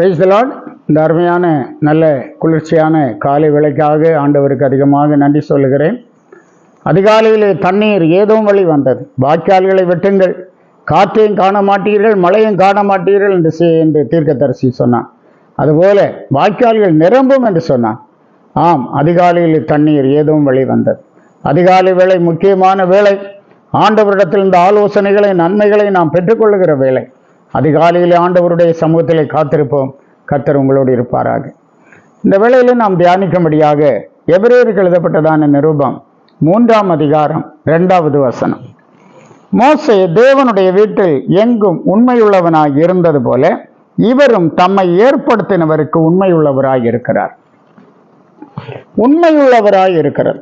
Praise the Lord. இந்த அருமையான நல்ல குளிர்ச்சியான காலை வேளைக்காக ஆண்டவருக்கு அதிகமாக நன்றி சொல்லுகிறேன். அதிகாலையிலே தண்ணீர் ஏதோ வழி வந்தது. வாய்க்கால்களை வெட்டுங்கள், காற்றையும் காண மாட்டீர்கள், மழையும் காண மாட்டீர்கள் என்று தீர்க்கதரிசி சொன்னான். அதுபோல வாய்க்கால்கள் நிரம்பும் என்று சொன்னான். ஆம், அதிகாலையில் தண்ணீர் ஏதோ வழி வந்தது. அதிகாலை வேளை முக்கியமான வேளை. ஆண்டவரிடத்தில் இந்த ஆலோசனைகளை நன்மைகளை நாம் பெற்றுக்கொள்ளுகிற வேளை. அதிகாலையில் ஆண்டவருடைய சமூகத்திலே காத்திருப்போம். கர்த்தர் உங்களோடு இருப்பாராக. இந்த வேளையில் நாம் தியானிக்கும்படியாக எபிரேயருக்கு எழுதப்பட்டதான நிருபம் 3ஆம் அதிகாரம் 2வது வசனம். மோசே தேவனுடைய வீட்டில் எங்கும் உண்மையுள்ளவனாய் இருந்தது போல இவரும் தம்மை ஏற்படுத்தினவருக்கு உண்மையுள்ளவராய் இருக்கிறார். உண்மையுள்ளவராய் இருக்கிறார்.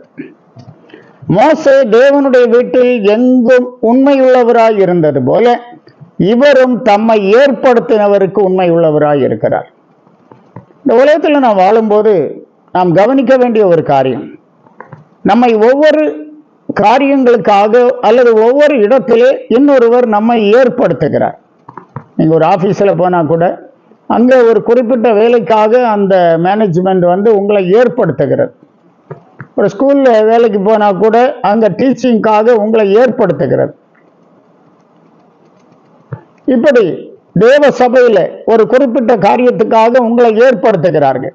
மோசே தேவனுடைய வீட்டில் எங்கும் உண்மையுள்ளவராய் இருந்தது போல இவரும் தம்மை ஏற்படுத்தினவருக்கு உண்மை உள்ளவராய் இருக்கிறார். இந்த உலகத்தில் நாம் வாழும்போது நாம் கவனிக்க வேண்டிய ஒரு காரியம், நம்மை ஒவ்வொரு காரியங்களுக்காக அல்லது ஒவ்வொரு இடத்திலே இன்னொருவர் நம்மை ஏற்படுத்துகிறார். நீங்கள் ஒரு ஆஃபீஸில் போனால் கூட அங்கே ஒரு குறிப்பிட்ட வேலைக்காக அந்த மேனேஜ்மெண்ட் உங்களை ஏற்படுத்துகிறது. ஒரு ஸ்கூலில் வேலைக்கு போனால் கூட அங்கே டீச்சிங்காக உங்களை ஏற்படுத்துகிறது. இப்படி தேவ சபையில் ஒரு குறிப்பிட்ட காரியத்துக்காக உங்களை ஏற்படுத்துகிறார்கள்.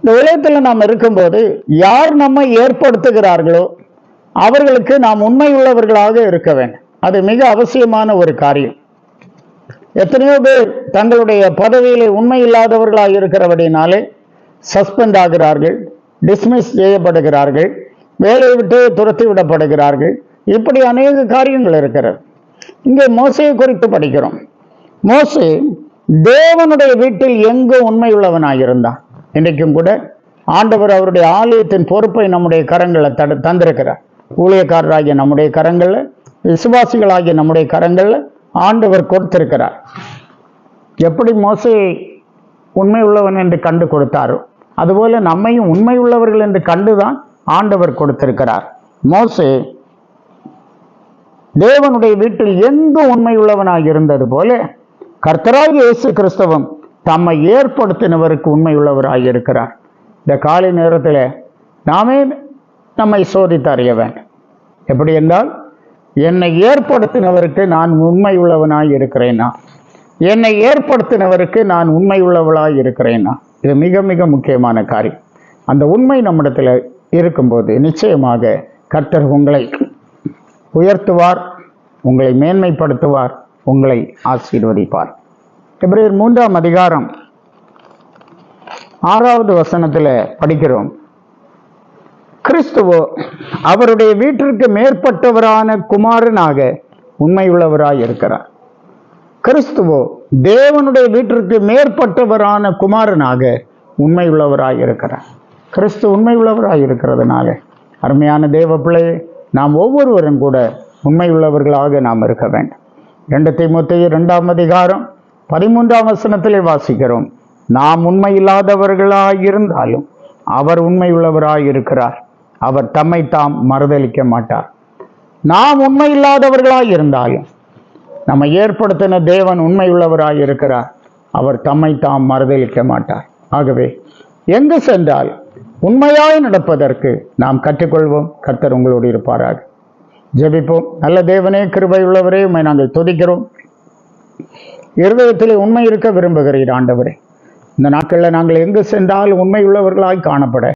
இந்த உலகத்தில் நாம் இருக்கும்போது யார் நம்மை ஏற்படுத்துகிறார்களோ அவர்களுக்கு நாம் உண்மை உள்ளவர்களாக இருக்க வேண்டும். அது மிக அவசியமான ஒரு காரியம். எத்தனையோ பேர் தங்களுடைய பதவியிலே உண்மை இல்லாதவர்களாக இருக்கிறபடினாலே சஸ்பெண்ட் ஆகிறார்கள், டிஸ்மிஸ் செய்யப்படுகிறார்கள், வேலையை விட்டு துரத்தி விடப்படுகிறார்கள். இப்படி அநேக காரியங்கள் இருக்கிறது. இங்கே மோசையை குறித்து படிக்கிறோம். மோசே தேவனுடைய வீட்டில் எங்கு உண்மை உள்ளவனாயிருந்தான். இன்றைக்கும் கூட ஆண்டவர் அவருடைய ஆலயத்தின் பொறுப்பை நம்முடைய கரங்களில் தந்திருக்கிறார். ஊழியக்காரராகிய நம்முடைய கரங்களில், விசுவாசிகளாகிய நம்முடைய கரங்களில் ஆண்டவர் கொடுத்திருக்கிறார். எப்படி மோசே உண்மை உள்ளவன் என்று கண்டு கொடுத்தாரோ அதுபோல நம்மையும் உண்மை உள்ளவர்கள் என்று கண்டுதான் ஆண்டவர் கொடுத்திருக்கிறார். மோசே தேவனுடைய வீட்டில் எங்கு உண்மை உள்ளவனாக இருந்தது போல கர்த்தராகிய இயேசு கிறிஸ்துவும் தம்மை ஏற்படுத்தினவருக்கு உண்மை உள்ளவராக இருக்கிறார். இந்த காலை நேரத்தில் நாமே நம்மை சோதித்து அறிய வேண்டும். எப்படி என்றால், என்னை ஏற்படுத்தினவருக்கு நான் உண்மை உள்ளவனாய் இருக்கிறேனா, என்னை ஏற்படுத்தினவருக்கு நான் உண்மை உள்ளவளாய் இருக்கிறேனா. இது மிக மிக முக்கியமான காரியம். அந்த உண்மை நம்மிடத்தில் இருக்கும்போது நிச்சயமாக கர்த்தர் உங்களை உயர்த்துவார், உங்களை மேன்மைப்படுத்துவார், உங்களை ஆசீர்வதிப்பார். எபிரேயர் 3ஆம் அதிகாரம் 6வது வசனத்தில் படிக்கிறோம். கிறிஸ்துவோ அவருடைய வீட்டிற்கு மேற்பட்டவரான குமாரனாக உண்மையுள்ளவராய் இருக்கிறார். கிறிஸ்துவோ தேவனுடைய வீட்டிற்கு மேற்பட்டவரான குமாரனாக உண்மையுள்ளவராய் இருக்கிறார். கிறிஸ்து உண்மையுள்ளவராய் இருக்கிறதுனால அருமையான தேவ பிள்ளையை நாம் ஒவ்வொருவரும் கூட உண்மை உள்ளவர்களாக நாம் இருக்க வேண்டும். 2 தீமோத்தேயு 2ஆம் அதிகாரம் 13ஆம் வசனத்திலே வாசிக்கிறோம். நாம் உண்மை இல்லாதவர்களாய் இருந்தாலும் அவர் உண்மை உள்ளவராய் இருக்கிறார். அவர் தம்மை தாம் மறுதலிக்க மாட்டார். நாம் உண்மை இல்லாதவர்களாய் இருந்தாலும் நம்மை ஏற்படுத்தின தேவன் உண்மை உள்ளவராய் இருக்கிறார். அவர் தம்மை தாம் மறுதலிக்க மாட்டார். ஆகவே எங்கு சென்றால் உண்மையாய் நடப்பதற்கு நாம் கற்றுக்கொள்வோம். கர்த்தர் உங்களோடு இருப்பாராக. ஜெபிப்போம். நல்ல தேவனே, கிருபை உள்ளவரே, உம்மை நாங்கள் துதிக்கிறோம். இருதயத்திலே உண்மை இருக்க விரும்புகிறீர் ஆண்டவரே. இந்த நாட்களில் நாங்கள் எங்கு சென்றால் உண்மை உள்ளவர்களாய் காணப்பட